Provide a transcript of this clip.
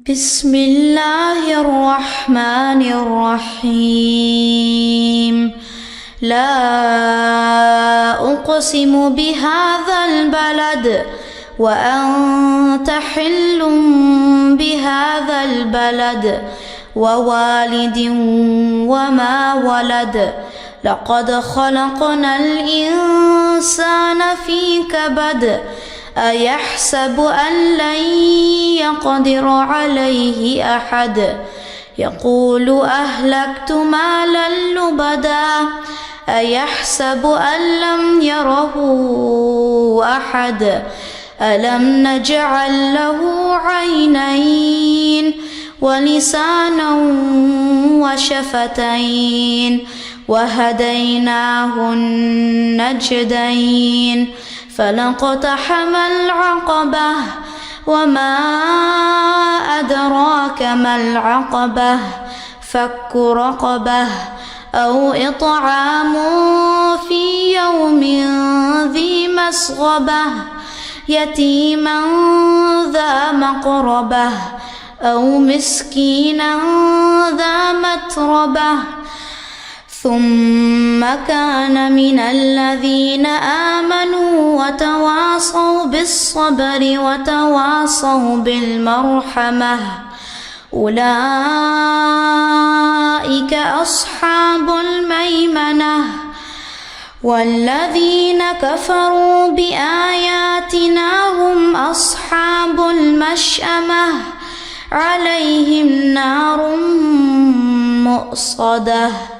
بسم الله الرحمن الرحيم. لا أقسم بهذا البلد وأنت حل بهذا البلد ووالد وما ولد. لقد خلقنا الإنسان في كبد. أيحسب أن لن يقدر عليه أحد. يقول أهلكت مالا لبدا. أيحسب أن لم يره أحد. ألم نجعل له عينين ولسانا وشفتين وهديناه النجدين. فلاقتحم العقبة وما أدراك ما العقبة. فك رقبة أو إطعام في يوم ذي مسغبة يتيما ذا مقربة أو مسكينا ذا متربة ثم كان من الذين آمنوا وتواصوا بالصبر وتواصوا بالمرحمة. أولئك أصحاب الميمنة. والذين كفروا بآياتنا هم أصحاب المشأمة. عليهم نار مؤصدة.